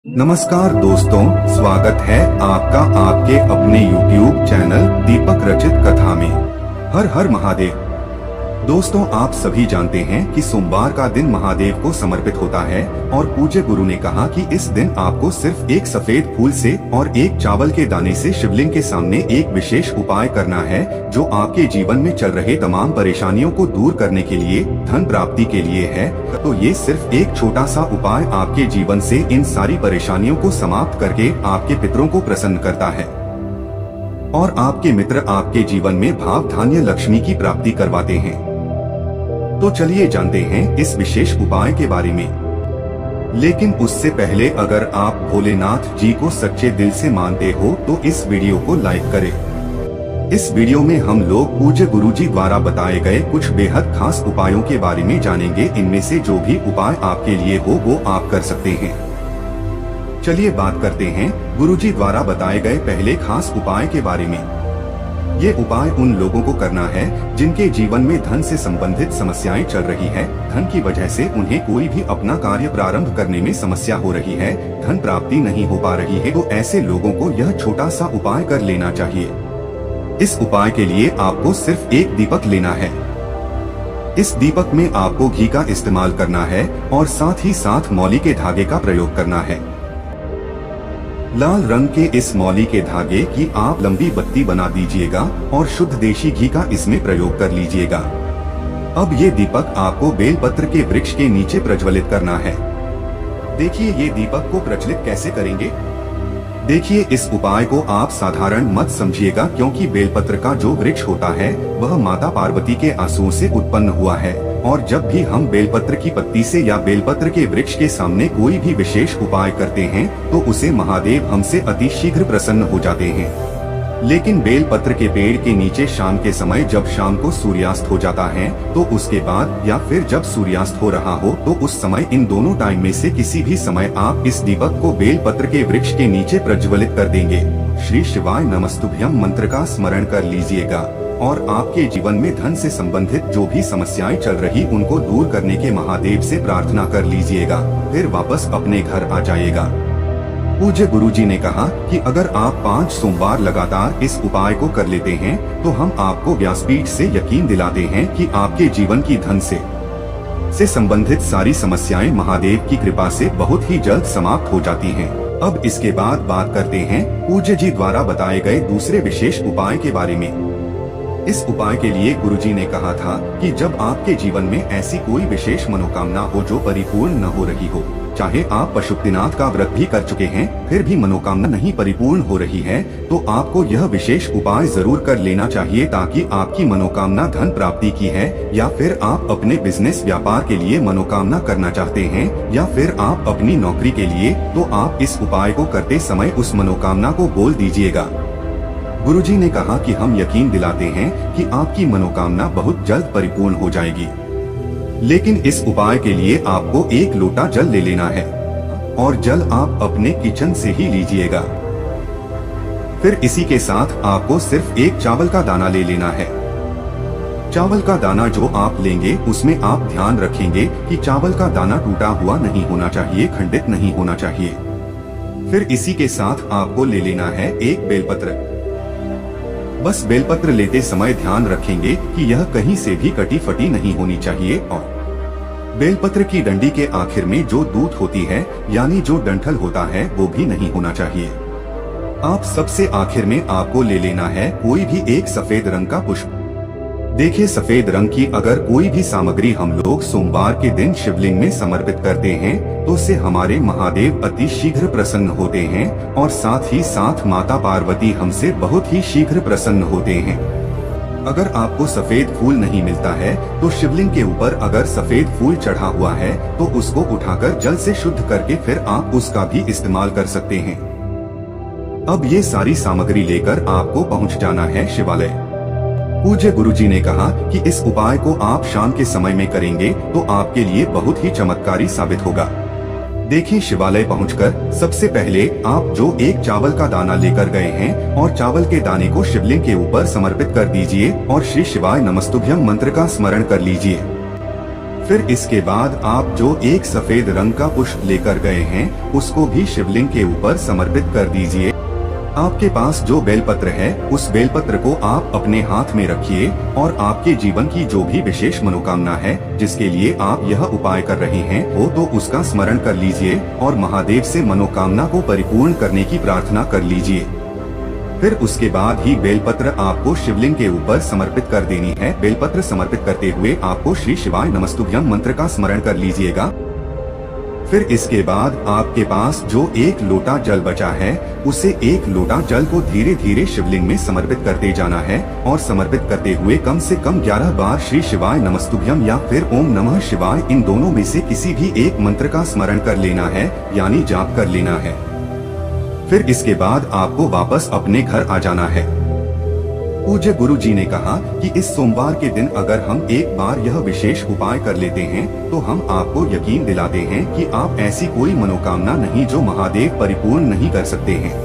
नमस्कार दोस्तों, स्वागत है आपका आपके अपने YouTube चैनल दीपक रचित कथा में। हर हर महादेव। दोस्तों, आप सभी जानते हैं कि सोमवार का दिन महादेव को समर्पित होता है और पूज्य गुरु ने कहा कि इस दिन आपको सिर्फ एक सफेद फूल से और एक चावल के दाने से शिवलिंग के सामने एक विशेष उपाय करना है जो आपके जीवन में चल रहे तमाम परेशानियों को दूर करने के लिए, धन प्राप्ति के लिए है। तो ये सिर्फ एक छोटा सा उपाय आपके जीवन से इन सारी परेशानियों को समाप्त करके आपके पितरों को प्रसन्न करता है और आपके मित्र आपके जीवन में भाव धान्य लक्ष्मी की प्राप्ति करवाते हैं। तो चलिए जानते हैं इस विशेष उपाय के बारे में। लेकिन उससे पहले अगर आप भोलेनाथ जी को सच्चे दिल से मानते हो तो इस वीडियो को लाइक करें। इस वीडियो में हम लोग पूज्य गुरु जी द्वारा बताए गए कुछ बेहद खास उपायों के बारे में जानेंगे। इनमें से जो भी उपाय आपके लिए हो वो आप कर सकते हैं। चलिए बात करते हैं गुरु जी द्वारा बताए गए पहले खास उपाय के बारे में। ये उपाय उन लोगों को करना है जिनके जीवन में धन से संबंधित समस्याएं चल रही है। धन की वजह से उन्हें कोई भी अपना कार्य प्रारंभ करने में समस्या हो रही है, धन प्राप्ति नहीं हो पा रही है, तो ऐसे लोगों को यह छोटा सा उपाय कर लेना चाहिए। इस उपाय के लिए आपको सिर्फ एक दीपक लेना है। इस दीपक में आपको घी का इस्तेमाल करना है और साथ ही साथ मौली के धागे का प्रयोग करना है। लाल रंग के इस मौली के धागे की आप लंबी बत्ती बना दीजिएगा और शुद्ध देशी घी का इसमें प्रयोग कर लीजिएगा। अब ये दीपक आपको बेलपत्र के वृक्ष के नीचे प्रज्वलित करना है। देखिए ये दीपक को प्रज्वलित कैसे करेंगे। देखिए इस उपाय को आप साधारण मत समझिएगा, क्योंकि बेलपत्र का जो वृक्ष होता है वह माता पार्वती के आंसुओं से उत्पन्न हुआ है और जब भी हम बेलपत्र की पत्ती से या बेलपत्र के वृक्ष के सामने कोई भी विशेष उपाय करते हैं तो उसे महादेव हमसे अति शीघ्र प्रसन्न हो जाते हैं। लेकिन बेलपत्र के पेड़ के नीचे शाम के समय जब शाम को सूर्यास्त हो जाता है तो उसके बाद या फिर जब सूर्यास्त हो रहा हो तो उस समय, इन दोनों टाइम में से किसी भी समय आप इस दीपक को बेलपत्र के वृक्ष के नीचे प्रज्वलित कर देंगे। श्री शिवाय नमस्तुभ्यम मंत्र का स्मरण कर लीजिएगा और आपके जीवन में धन से संबंधित जो भी समस्याएं चल रही उनको दूर करने के महादेव से प्रार्थना कर लीजिएगा। फिर वापस अपने घर आ जाइएगा। पूज्य गुरु जी ने कहा कि अगर आप 5 सोमवार लगातार इस उपाय को कर लेते हैं तो हम आपको व्यासपीठ से यकीन दिलाते हैं कि आपके जीवन की धन से संबंधित सारी समस्याएं महादेव की कृपा से बहुत ही जल्द समाप्त हो जाती हैं। अब इसके बाद बात करते हैं पूज्य जी द्वारा बताए गए दूसरे विशेष उपाय के बारे में। इस उपाय के लिए गुरुजी ने कहा था कि जब आपके जीवन में ऐसी कोई विशेष मनोकामना हो जो परिपूर्ण न हो रही हो, चाहे आप पशुपतिनाथ का व्रत भी कर चुके हैं फिर भी मनोकामना नहीं परिपूर्ण हो रही है, तो आपको यह विशेष उपाय जरूर कर लेना चाहिए, ताकि आपकी मनोकामना धन प्राप्ति की है या फिर आप अपने बिजनेस व्यापार के लिए मनोकामना करना चाहते हैं या फिर आप अपनी नौकरी के लिए, तो आप इस उपाय को करते समय उस मनोकामना को बोल दीजिएगा। गुरुजी ने कहा कि हम यकीन दिलाते हैं कि आपकी मनोकामना बहुत जल्द परिपूर्ण हो जाएगी। लेकिन इस उपाय के लिए आपको 1 लोटा जल ले लेना है और जल आप अपने किचन से ही लीजिएगा। फिर इसी के साथ आपको सिर्फ एक चावल का दाना ले लेना है। चावल का दाना जो आप लेंगे उसमें आप ध्यान रखेंगे कि चावल का दाना टूटा हुआ नहीं होना चाहिए, खंडित नहीं होना चाहिए। फिर इसी के साथ आपको ले लेना है एक बेलपत्र। बस बेलपत्र लेते समय ध्यान रखेंगे कि यह कहीं से भी कटी फटी नहीं होनी चाहिए और बेलपत्र की डंडी के आखिर में जो दूत होती है यानी जो डंठल होता है वो भी नहीं होना चाहिए। आप सबसे आखिर में आपको ले लेना है कोई भी एक सफेद रंग का पुष्प। देखिए सफेद रंग की अगर कोई भी सामग्री हम लोग सोमवार के दिन शिवलिंग में समर्पित करते हैं तो उससे हमारे महादेव अति शीघ्र प्रसन्न होते हैं और साथ ही साथ माता पार्वती हमसे बहुत ही शीघ्र प्रसन्न होते हैं। अगर आपको सफेद फूल नहीं मिलता है तो शिवलिंग के ऊपर अगर सफेद फूल चढ़ा हुआ है तो उसको उठाकर जल से शुद्ध करके फिर आप उसका भी इस्तेमाल कर सकते हैं। अब ये सारी सामग्री लेकर आपको पहुंच जाना है शिवालय। पूज्य गुरुजी ने कहा कि इस उपाय को आप शाम के समय में करेंगे तो आपके लिए बहुत ही चमत्कारी साबित होगा। देखिए शिवालय पहुंचकर सबसे पहले आप जो एक चावल का दाना लेकर गए हैं और चावल के दाने को शिवलिंग के ऊपर समर्पित कर दीजिए और श्री शिवाय नमस्तुभ्यम मंत्र का स्मरण कर लीजिए। फिर इसके बाद आप जो एक सफेद रंग का पुष्प लेकर गए हैं उसको भी शिवलिंग के ऊपर समर्पित कर दीजिए। आपके पास जो बेलपत्र है उस बेलपत्र को आप अपने हाथ में रखिए और आपके जीवन की जो भी विशेष मनोकामना है जिसके लिए आप यह उपाय कर रहे हैं वो तो उसका स्मरण कर लीजिए और महादेव से मनोकामना को परिपूर्ण करने की प्रार्थना कर लीजिए। फिर उसके बाद ही बेलपत्र आपको शिवलिंग के ऊपर समर्पित कर देनी है। बेलपत्र समर्पित करते हुए आपको श्री शिवाय नमस्तुभ्यं मंत्र का स्मरण कर लीजिएगा। फिर इसके बाद आपके पास जो एक लोटा जल बचा है उसे एक लोटा जल को धीरे धीरे शिवलिंग में समर्पित करते जाना है और समर्पित करते हुए कम से कम 11 बार श्री शिवाय नमस्तुभ्यं या फिर ओम नमः शिवाय इन दोनों में से किसी भी एक मंत्र का स्मरण कर लेना है यानी जाप कर लेना है। फिर इसके बाद आपको वापस अपने घर आ जाना है। पूज्य गुरु जी ने कहा कि इस सोमवार के दिन अगर हम एक बार यह विशेष उपाय कर लेते हैं तो हम आपको यकीन दिलाते हैं कि आप ऐसी कोई मनोकामना नहीं जो महादेव परिपूर्ण नहीं कर सकते हैं।